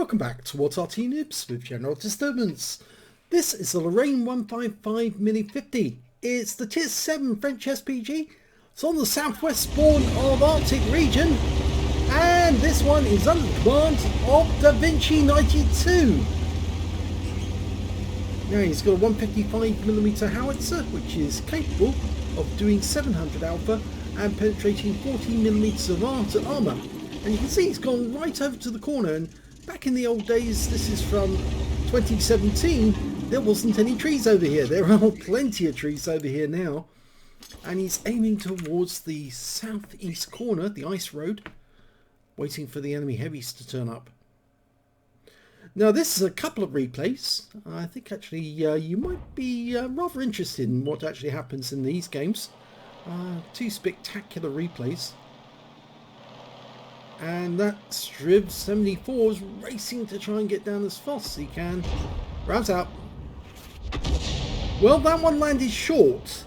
Welcome back to What's Arty Noobs with General Disturbance. This is the Lorraine 155 mle.50. It's the Tier 7 French SPG. It's on the southwest spawn of Arctic region. And this one is under the command of davinci92. Now he's got a 155mm howitzer, which is capable of doing 700 alpha and penetrating 40mm of armour. And you can see he's gone right over to the corner, and back in the old days, this is from 2017, there wasn't any trees over here. There are plenty of trees over here now. And he's aiming towards the southeast corner, the ice road, waiting for the enemy heavies to turn up. Now this is a couple of replays. I think actually you might be rather interested in what actually happens in these games. Two spectacular replays. And that Striv 74 is racing to try and get down as fast as he can. Rounds out. Well, that one landed short.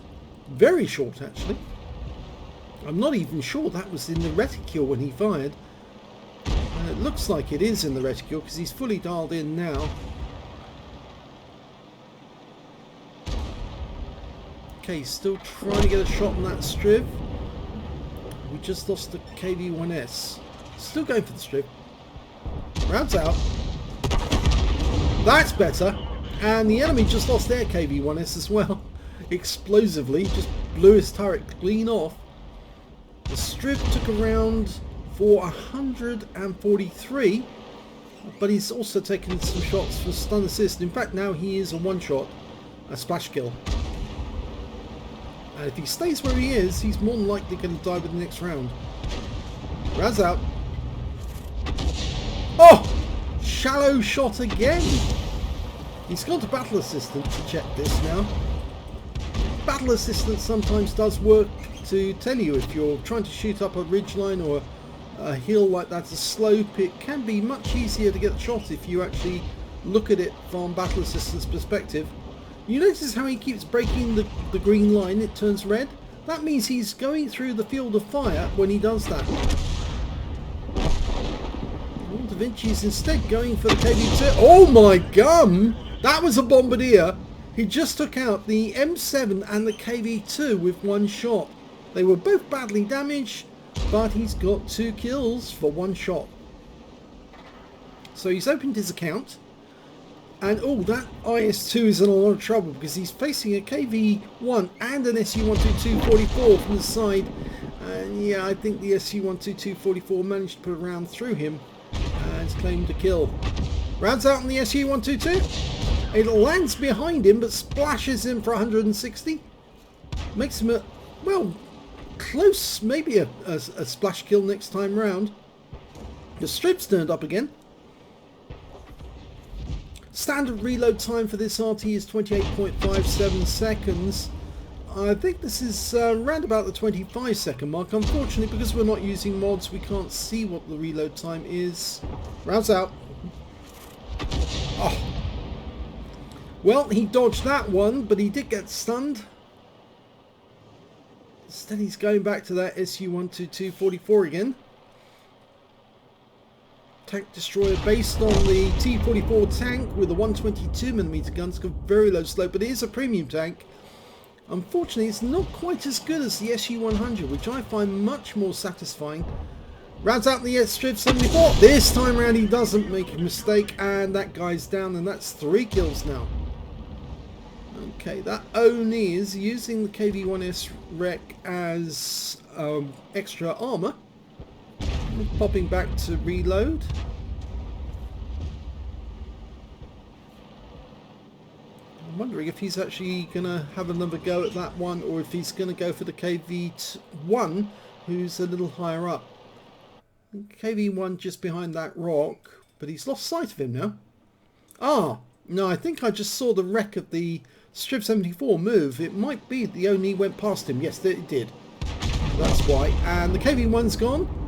Very short, actually. I'm not even sure that was in the reticule when he fired. It looks like it is in the reticule because he's fully dialed in now. Okay, still trying to get a shot on that Striv. We just lost the KV-1S. Still going for the strip. Rounds out. That's better. And the enemy just lost their KV-1S as well. Explosively. Just blew his turret clean off. The strip took around for 143. But he's also taken some shots for stun assist. In fact, now he is a one-shot. A splash kill. And if he stays where he is, he's more than likely going to die with the next round. Rounds out. Oh! Shallow shot again! He's gone to Battle Assistant to check this now. Battle Assistant sometimes does work to tell you if you're trying to shoot up a ridgeline or a hill like that, a slope. It can be much easier to get the shot if you actually look at it from Battle Assistant's perspective. You notice how he keeps breaking the green line, it turns red? That means he's going through the field of fire when he does that. davinci is instead going for the KV-2. Oh my gum! That was a bombardier. He just took out the M7 and the KV-2 with one shot. They were both badly damaged, but he's got 2 kills for one shot. So he's opened his account. And oh, that IS-2 is in a lot of trouble because he's facing a KV-1 and an SU-122-44 from the side. And yeah, I think the SU-122-44 managed to put a round through him and claimed a kill. Rounds out on the SU-122. It lands behind him but splashes him for 160. Makes him a, well, close, maybe a splash kill next time round. The strip's turned up again. Standard reload time for this RT is 28.57 seconds. I think this is around about the 25-second mark. Unfortunately, because we're not using mods, we can't see what the reload time is. Rounds out. Oh. Well, he dodged that one, but he did get stunned. Instead, he's going back to that SU-122-44 again. Tank destroyer based on the T-44 tank with a 122mm gun. It's got very low slope, but it is a premium tank. Unfortunately, it's not quite as good as the SU-100, which I find much more satisfying. Rounds out the Striv 74. This time around he doesn't make a mistake, and that guy's down, and that's 3 kills now. Okay, that Oni is using the KV-1S wreck as extra armour. Popping back to reload. I'm wondering if he's actually going to have another go at that one, or if he's going to go for the KV-1, who's a little higher up. KV-1 just behind that rock, but he's lost sight of him now. Ah, no, I think I just saw the wreck of the Striv 74 move. It might be the Oni went past him. Yes, it did. That's why. And the KV-1's gone.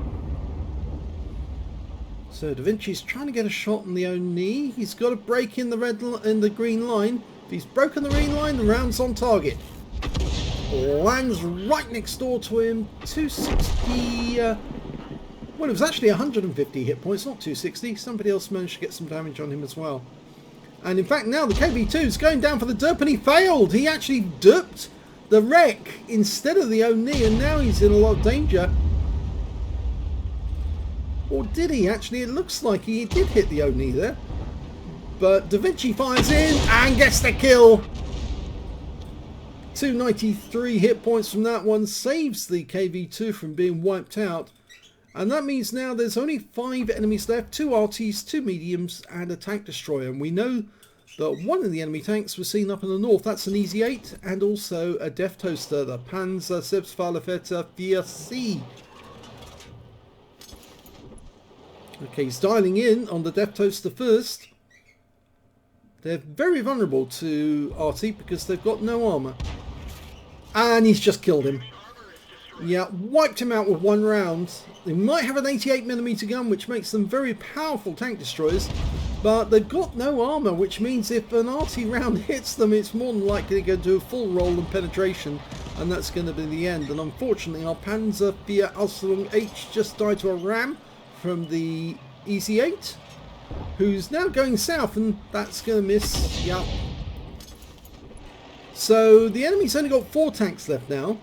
So davinci's trying to get a shot on the Oni. He's got to break in the green line. If he's broken the green line, the round's on target. Lands right next door to him. 260 Well, it was actually 150 hit points, not 260. Somebody else managed to get some damage on him as well. And in fact, now the KV2 is going down for the derp, and he failed. He actually derped the wreck instead of the Oni, and now he's in a lot of danger. Or did he actually? It looks like he did hit the Oni there. But davinci fires in and gets the kill. 293 hit points from that one, saves the KV2 from being wiped out. And that means now there's only 5 enemies left, 2 Artys, 2 mediums and a tank destroyer. And we know that one of the enemy tanks was seen up in the north. That's an Easy 8 and also a Death Toaster, the Panzer IV-C. Okay, he's dialing in on the Death Toaster first. They're very vulnerable to Arty because they've got no armour. And he's just killed him. Yeah, wiped him out with 1 round. They might have an 88mm gun, which makes them very powerful tank destroyers, but they've got no armour, which means if an Arty round hits them, it's more than likely to go do a full roll and penetration, and that's going to be the end. And unfortunately, our Panzer IV Aslains H just died to a ram from the Easy 8, who's now going south, and that's going to miss. Yeah. So the enemy's only got 4 tanks left now.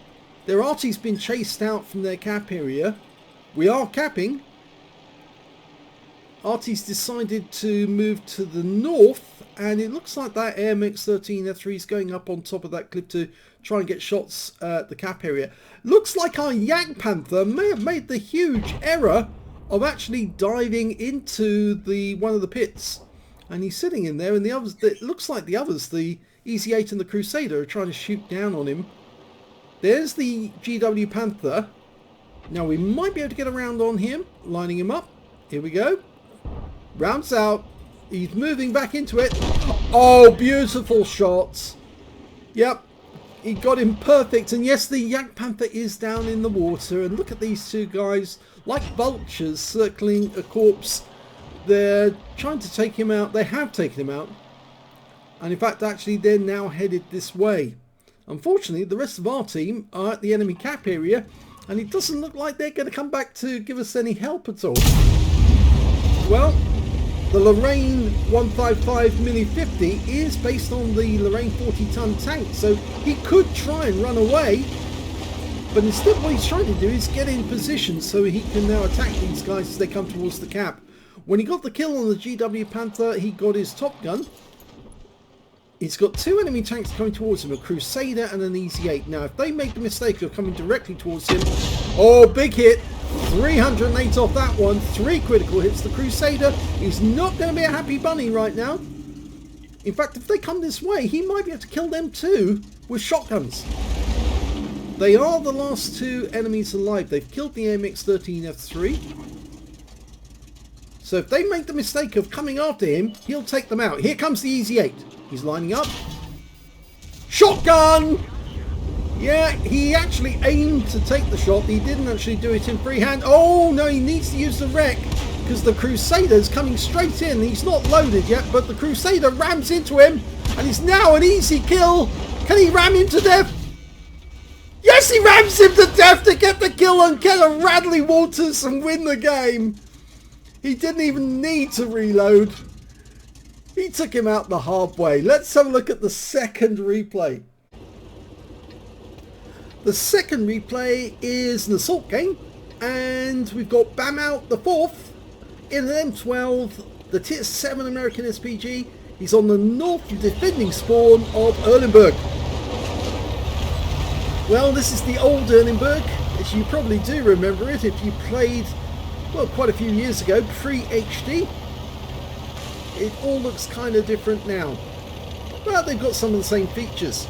Their Arty's been chased out from their cap area. We are capping. Arty's decided to move to the north, and it looks like that AMX-13 F3 is going up on top of that cliff to try and get shots at the cap area. Looks like our Yak Panther may have made the huge error of actually diving into one of the pits, and he's sitting in there, and the others, it looks like the others, the Easy 8 and the Crusader, are trying to shoot down on him. There's the GW Panther. Now we might be able to get around on him, lining him up. Here we go. Rounds out. He's moving back into it. Oh, beautiful shots. Yep, he got him perfect. And yes, the Yak Panther is down in the water. And look at these 2 guys, like vultures circling a corpse. They're trying to take him out. They have taken him out. And in fact, actually, they're now headed this way. Unfortunately, the rest of our team are at the enemy cap area, and it doesn't look like they're going to come back to give us any help at all. Well, the Lorraine 155 mle.50 is based on the Lorraine 40-ton tank, so he could try and run away, but instead what he's trying to do is get in position so he can now attack these guys as they come towards the cap. When he got the kill on the GW Panther, he got his top gun. He's got 2 enemy tanks coming towards him, a Crusader and an Easy 8. Now, if they make the mistake of coming directly towards him... Oh, big hit! 308 off that one. 3 critical hits. The Crusader is not going to be a happy bunny right now. In fact, if they come this way, he might be able to kill them too with shotguns. They are the last 2 enemies alive. They've killed the AMX-13 F3. So if they make the mistake of coming after him, he'll take them out. Here comes the Easy 8. He's lining up. Shotgun! Yeah, he actually aimed to take the shot. He didn't actually do it in freehand. Oh, no, he needs to use the wreck because the Crusader's coming straight in. He's not loaded yet, but the Crusader rams into him, and it's now an easy kill. Can he ram him to death? Yes, he rams him to death to get the kill and get a Radley Walters and win the game. He didn't even need to reload. He took him out the hard way. Let's have a look at the second replay. The second replay is an assault game, and we've got BamouT the IV in an M12, the Tier 7 American SPG. He's on the north defending spawn of Erlenberg. Well, this is the old Erlenberg, as you probably do remember it if you played, well, quite a few years ago, pre-HD. It all looks kind of different now, but they've got some of the same features.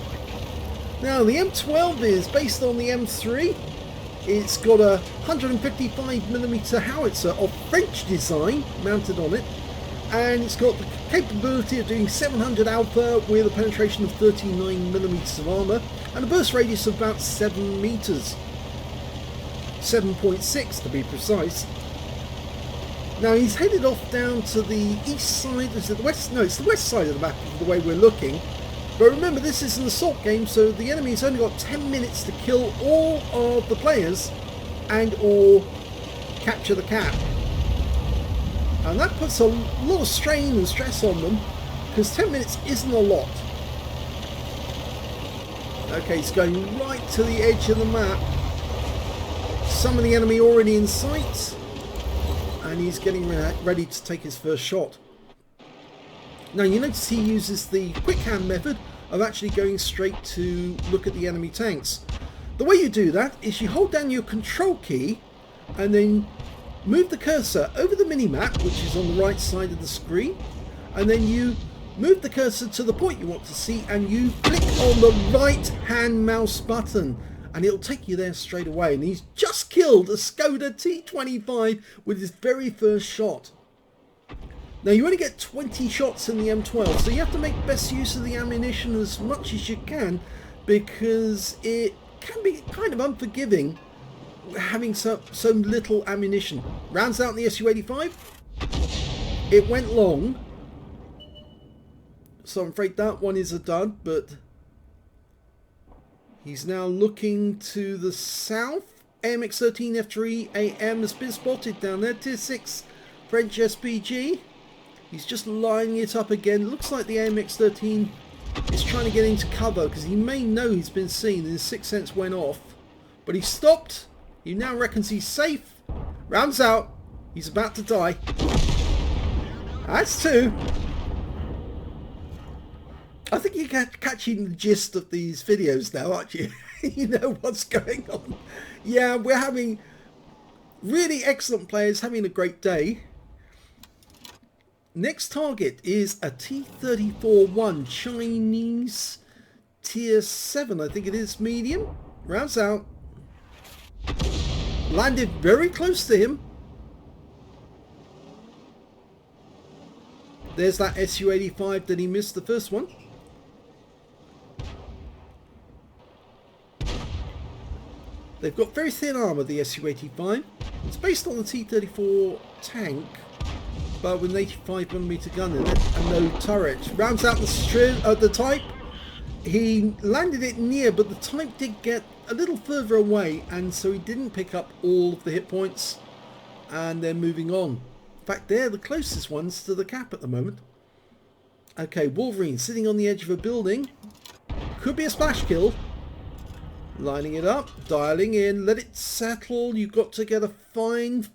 Now the M12 is based on the M3. It's got a 155mm howitzer of French design mounted on it, and it's got the capability of doing 700 alpha with a penetration of 39mm of armour and a burst radius of about 7 meters, 7.6 to be precise. Now he's headed off down to the east side, is it the west? No, it's the west side of the map the way we're looking. But remember, this is an assault game, so the enemy's only got 10 minutes to kill all of the players and or capture the cap. And that puts a lot of strain and stress on them, because 10 minutes isn't a lot. Okay, he's going right to the edge of the map. Some of the enemy already in sight, and he's getting ready to take his first shot. Now you notice he uses the quick hand method of actually going straight to look at the enemy tanks. The way you do that is you hold down your control key and then move the cursor over the mini-map, which is on the right side of the screen, and then you move the cursor to the point you want to see and you click on the right hand mouse button and it'll take you there straight away. And he's just killed a Skoda T25 with his very first shot. Now you only get 20 shots in the M12, so you have to make best use of the ammunition as much as you can, because it can be kind of unforgiving having so little ammunition. Rounds out in the SU-85. It went long, so I'm afraid that one is a dud, but he's now looking to the south. AMX-13 F3 AM has been spotted down there. Tier 6 French SPG. He's just lining it up again. Looks like the AMX-13 is trying to get into cover because he may know he's been seen and his sixth sense went off. But he stopped. He now reckons he's safe. Rounds out. He's about to die. That's two. I think you're catching the gist of these videos now, aren't you? You know what's going on. Yeah, we're having really excellent players having a great day. Next target is a T-34-1 Chinese tier 7, I think it is, medium. Rounds out. Landed very close to him. There's that SU-85 that he missed the first one. They've got very thin armour, the SU-85. It's based on the T-34 tank, but with an 85mm gun in it and no turret. Rounds out the Type. He landed it near, but the Type did get a little further away, and so he didn't pick up all of the hit points, and they're moving on. In fact, they're the closest ones to the cap at the moment. Okay, Wolverine sitting on the edge of a building. Could be a splash kill. Lining it up, dialing in, let it settle. You've got to get a fine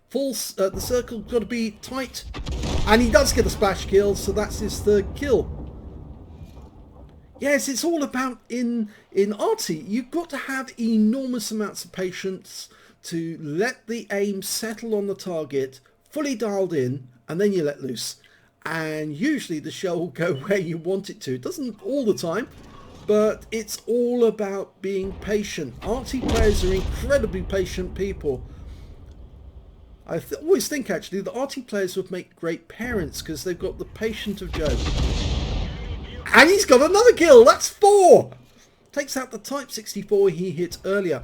false. The circle's got to be tight, and he does get a splash kill, so that's his third kill. Yes, it's all about in Arty. You've got to have enormous amounts of patience to let the aim settle on the target, fully dialed in, and then you let loose. And usually the shell will go where you want it to. It doesn't all the time, but it's all about being patient. Arty players are incredibly patient people. I always think actually that Arty players would make great parents because they've got the patience of Job. And he's got another kill. That's 4. Takes out the Type 64 he hit earlier.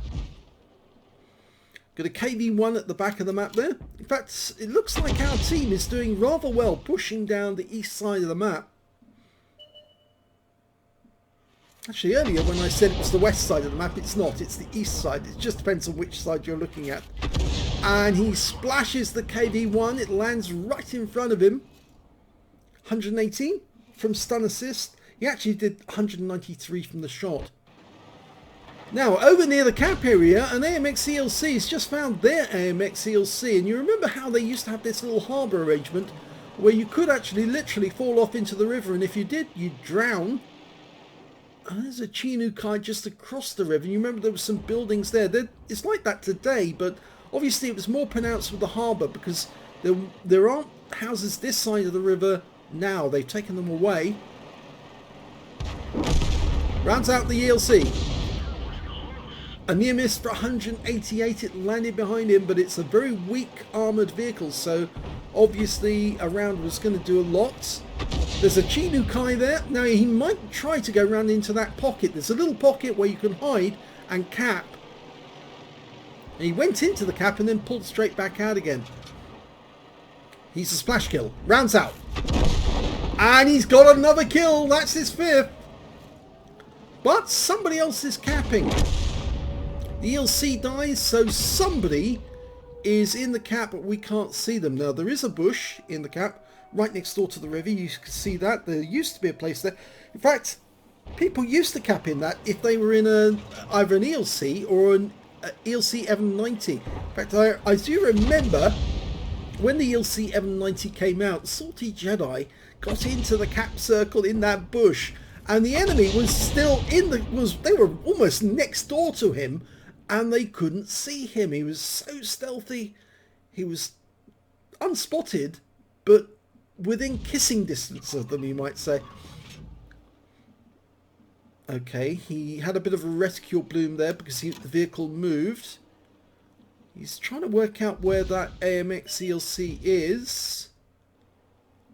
Got a KV-1 at the back of the map there. In fact, it looks like our team is doing rather well pushing down the east side of the map. Actually, earlier when I said it was the west side of the map, it's not. It's the east side. It just depends on which side you're looking at. And he splashes the KV-1. It lands right in front of him. 118 from stun assist. He actually did 193 from the shot. Now, over near the cap area, an AMX ELC has just found their AMX ELC. And you remember how they used to have this little harbour arrangement where you could actually literally fall off into the river, and if you did, you'd drown. And there's a Chinukai just across the river. You remember there were some buildings there. It's like that today, but obviously it was more pronounced with the harbour because there aren't houses this side of the river now. They've taken them away. Rounds out the ELC. A near miss for 188. It landed behind him, but it's a very weak armoured vehicle, so obviously a round was going to do a lot. There's a Chinukai there. Now he might try to go round into that pocket. There's a little pocket where you can hide and cap. And he went into the cap and then pulled straight back out again. He's a splash kill. Rounds out. And he's got another kill. That's his 5th. But somebody else is capping. The ELC dies, so somebody is in the cap, but we can't see them. Now, there is a bush in the cap right next door to the river. You can see that. There used to be a place there. In fact, people used to cap in that if they were in either an ELC or an ELC M90. In fact, I do remember when the ELC M90 came out, Salty Jedi got into the cap circle in that bush, and the enemy was still in they were almost next door to him, and they couldn't see him. He was so stealthy. He was unspotted, but within kissing distance of them, you might say. Okay, he had a bit of a reticule bloom there because the vehicle moved. He's trying to work out where that AMX ELC is.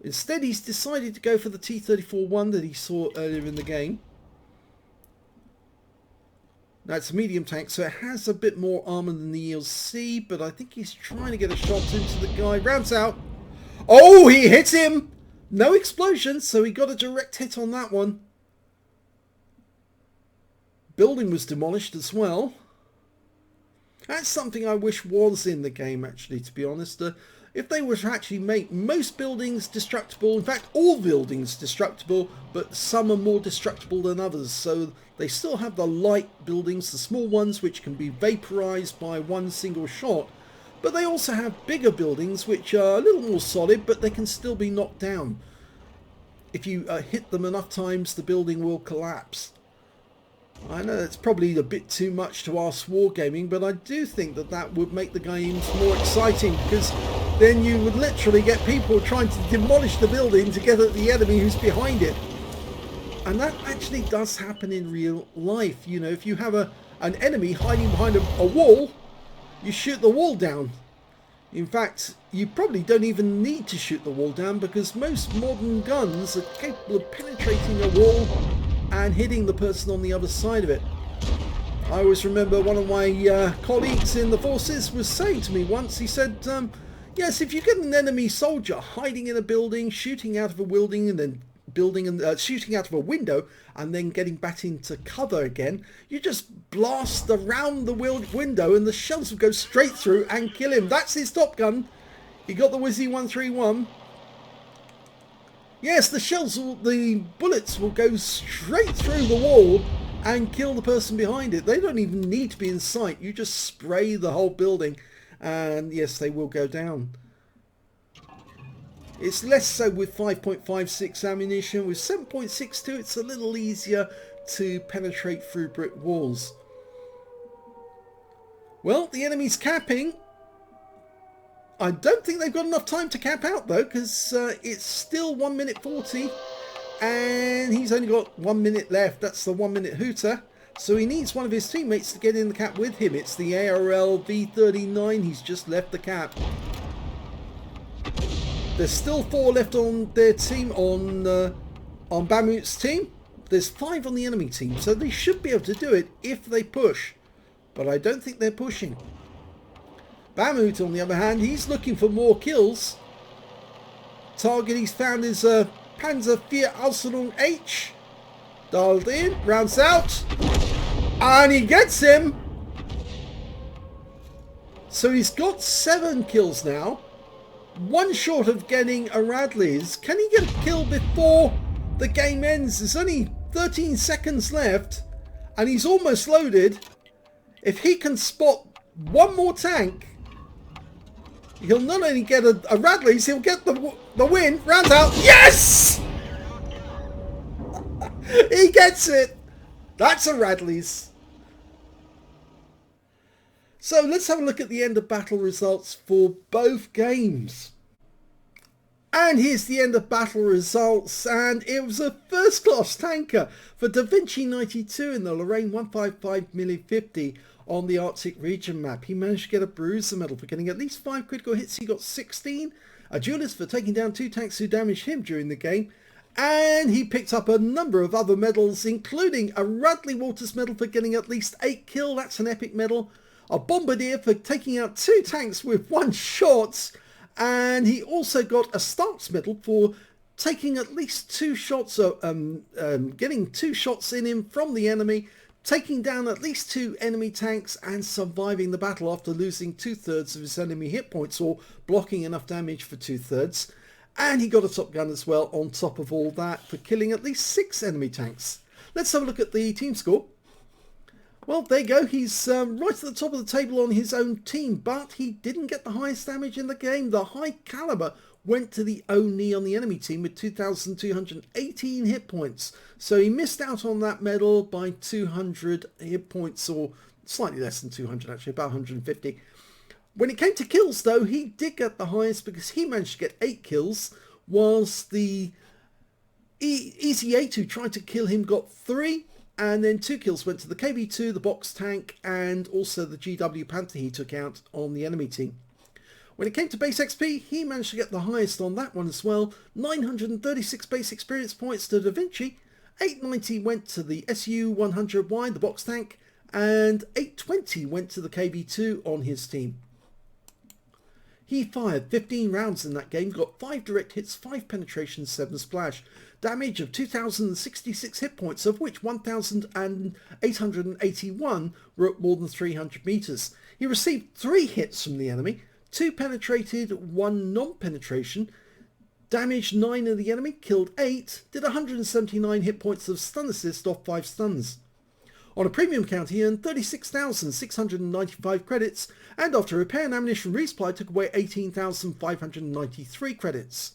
Instead, he's decided to go for the T-34-1 that he saw earlier in the game. Now, it's a medium tank, so it has a bit more armor than the ELC, but I think he's trying to get a shot into the guy. Rounds out. Oh, he hit him! No explosion, so he got a direct hit on that one. Building was demolished as well. That's something I wish was in the game, actually, to be honest. If they were to actually make most buildings destructible, in fact all buildings destructible, but some are more destructible than others, so they still have the light buildings, the small ones which can be vaporized by one single shot, but they also have bigger buildings which are a little more solid, but they can still be knocked down. If you hit them enough times, the building will collapse. I know it's probably a bit too much to ask wargaming, but I do think that that would make the games more exciting, because then you would literally get people trying to demolish the building to get at the enemy who's behind it. And that actually does happen in real life. You know, if you have an enemy hiding behind a wall, you shoot the wall down. In fact, you probably don't even need to shoot the wall down, because most modern guns are capable of penetrating a wall and hitting the person on the other side of it. I always remember one of my colleagues in the forces was saying to me once, he said, yes, if you get an enemy soldier hiding in a building, shooting out of a building and then shooting out of a window and then getting back into cover again, you just blast around the window and the shells will go straight through and kill him. That's his Top Gun. He got the Wizzy 131. Yes, the bullets will go straight through the wall and kill the person behind it. They don't even need to be in sight. You just spray the whole building and yes, they will go down. It's less so with 5.56 ammunition. With 7.62, it's a little easier to penetrate through brick walls. Well, the enemy's capping. I don't think they've got enough time to cap out though, because it's still 1 minute 40 and he's only got 1 minute left. That's the 1 minute hooter, so he needs one of his teammates to get in the cap with him. It's the ARL V39. He's just left the cap. There's still 4 left on their team, on BamouT's team. There's 5 on the enemy team, so they should be able to do it if they push, but I don't think they're pushing. BamouT, on the other hand, he's looking for more kills. Target he's found is Panzer IV Ausführung H. Dialed in, rounds out, and he gets him. So he's got 7 kills now. 1 short of getting a Radley's. Can he get a kill before the game ends? There's only 13 seconds left, and he's almost loaded. If he can spot one more tank, he'll not only get a Radley's, he'll get the win. Rounds out. Yes! He gets it. That's a Radley's. So let's have a look at the end of battle results for both games. And here's the end of battle results, and it was a first class tanker for davinci92 in the Lorraine 155 mle.50 on the Arctic region map. He managed to get a bruiser medal for getting at least 5 critical hits. He got 16, a duelist for taking down 2 tanks who damaged him during the game, and he picked up a number of other medals, including a Radley Walters medal for getting at least 8 kills. That's an epic medal. A bombardier for taking out 2 tanks with 1 shot, and he also got a Starks medal for taking at least 2 shots, getting 2 shots in him from the enemy taking down at least 2 enemy tanks and surviving the battle after losing 2/3 of his enemy hit points, or blocking enough damage for 2/3. And he got a top gun as well on top of all that for killing at least 6 enemy tanks. Let's have a look at the team score. Well, there you go. He's right at the top of the table on his own team, but he didn't get the highest damage in the game. The high caliber went to the Oni on the enemy team with 2,218 hit points. So he missed out on that medal by 200 hit points, or slightly less than 200 actually, about 150. When it came to kills though, he did get the highest because he managed to get 8 kills, whilst the Easy A2 who tried to kill him got 3, and then 2 kills went to the KV2, the box tank, and also the GW Panther he took out on the enemy team. When it came to base XP, he managed to get the highest on that one as well. 936 base experience points to davinci, 890 went to the SU-100Y, the box tank, and 820 went to the KV2 on his team. He fired 15 rounds in that game, got 5 direct hits, 5 penetrations, 7 splash. Damage of 2,066 hit points, of which 1,881 were at more than 300 meters. He received 3 hits from the enemy, 2 penetrated, 1 non-penetration, damaged 9 of the enemy, killed 8, did 179 hit points of stun assist off 5 stuns. On a premium count, he earned 36,695 credits, and after repair and ammunition resupply took away 18,593 credits.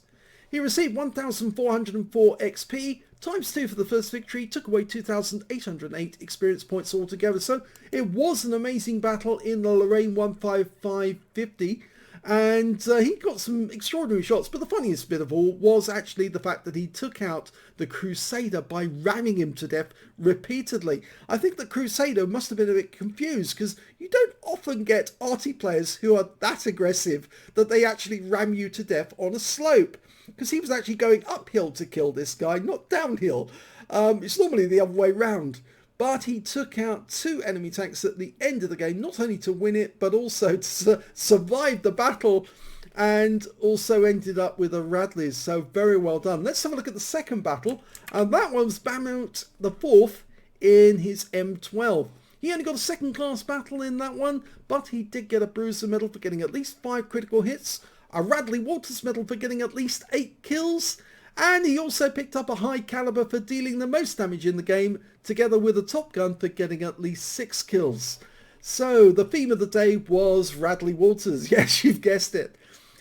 He received 1,404 XP, times 2 for the first victory, took away 2,808 experience points altogether. So it was an amazing battle in the Lorraine 15550, and he got some extraordinary shots. But the funniest bit of all was actually the fact that he took out the Crusader by ramming him to death repeatedly. I think the Crusader must have been a bit confused, because you don't often get Arty players who are that aggressive that they actually ram you to death on a slope, because he was actually going uphill to kill this guy, not downhill. It's normally the other way round. But he took out 2 enemy tanks at the end of the game, not only to win it, but also to survive the battle, and also ended up with a Radleys. So very well done. Let's have a look at the second battle, and that was BamouT the IV in his M12. He only got a second class battle in that one, but he did get a Bruiser medal for getting at least 5 critical hits, a Radley Walters medal for getting at least 8 kills, and he also picked up a high caliber for dealing the most damage in the game, together with a top gun for getting at least 6 kills. So the theme of the day was Radley Walters. Yes, you've guessed it.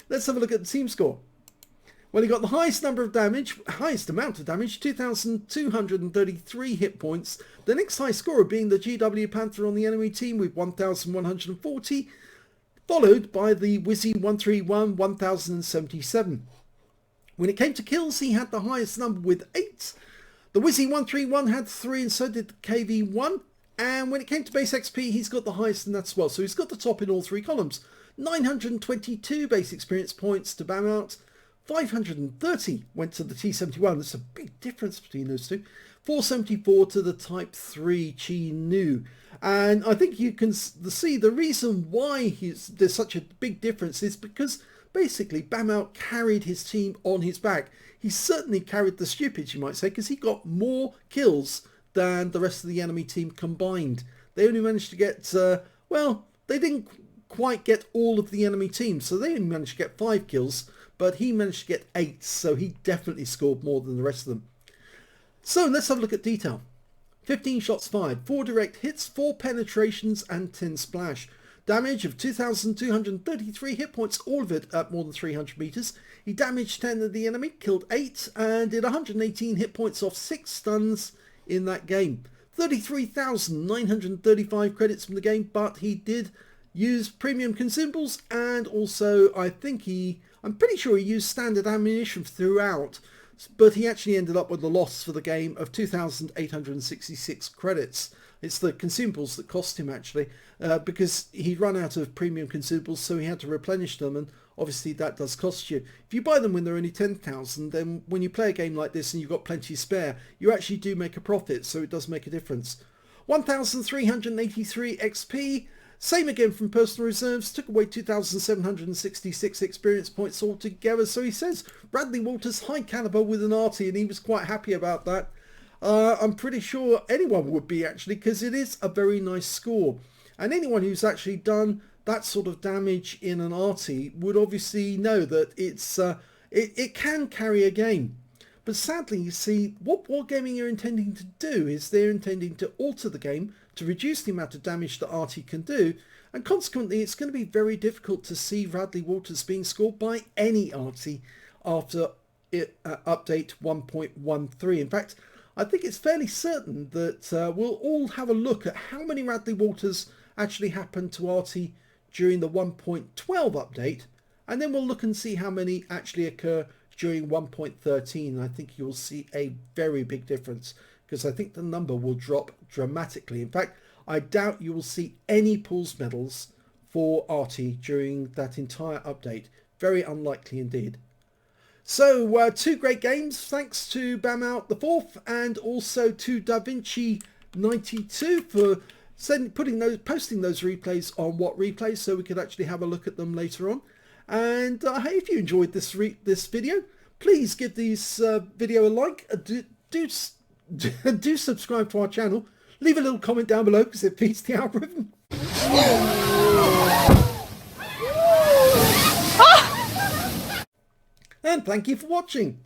Let's have a look at the team score. Well, he got the highest amount of damage, 2,233 hit points. The next high scorer being the GW Panther on the enemy team with 1,140, followed by the Wizzy 131, 1,077. When it came to kills, he had the highest number with 8. The Wizzy 131 had 3, and so did the KV1. And when it came to base XP, he's got the highest in that as well. So he's got the top in all 3 columns. 922 base experience points to BamouT. 530 went to the T71. There's a big difference between those two. 474 to the Type 3 Chi-Nu. And I think you can see the reason why there's such a big difference is because basically BamouT carried his team on his back. He certainly carried the stupid, you might say, because he got more kills than the rest of the enemy team combined. They only managed to get, well, they didn't quite get all of the enemy team, so they only managed to get 5 kills, but he managed to get 8, so he definitely scored more than the rest of them. So let's have a look at detail. 15 shots fired, 4 direct hits, 4 penetrations, and 10 splash. Damage of 2,233 hit points, all of it at more than 300 meters. He damaged 10 of the enemy, killed 8, and did 118 hit points off 6 stuns in that game. 33,935 credits from the game, but he did use premium consumables, and also I'm pretty sure he used standard ammunition throughout, but he actually ended up with a loss for the game of 2,866 credits. It's the consumables that cost him actually, because he'd run out of premium consumables, so he had to replenish them, and obviously that does cost you. If you buy them when they're only 10,000, then when you play a game like this and you've got plenty spare, you actually do make a profit, so it does make a difference. 1,383 XP, same again from personal reserves, took away 2,766 experience points altogether. So he says Radley Walters high caliber with an Arty, and he was quite happy about that. I'm pretty sure anyone would be, actually, because it is a very nice score. And anyone who's actually done that sort of damage in an Arty would obviously know that it can carry a game. But sadly, you see, what Wargaming are intending to do is they're intending to alter the game to reduce the amount of damage that Arty can do, and consequently it's going to be very difficult to see Radley Walters being scored by any Arty after update 1.13. In fact, I think it's fairly certain that we'll all have a look at how many Radley Walters actually happened to Arty during the 1.12 update, and then we'll look and see how many actually occur during 1.13. I think you'll see a very big difference, because I think the number will drop dramatically. In fact, I doubt you will see any pools medals for Arty during that entire update. Very unlikely indeed. So two great games, thanks to BamouT the IV and also to davinci92 for posting those replays on What Replays, so we could actually have a look at them later on. And hey, if you enjoyed this video, please give this video a like. Do subscribe to our channel. Leave a little comment down below because it feeds the algorithm. And thank you for watching.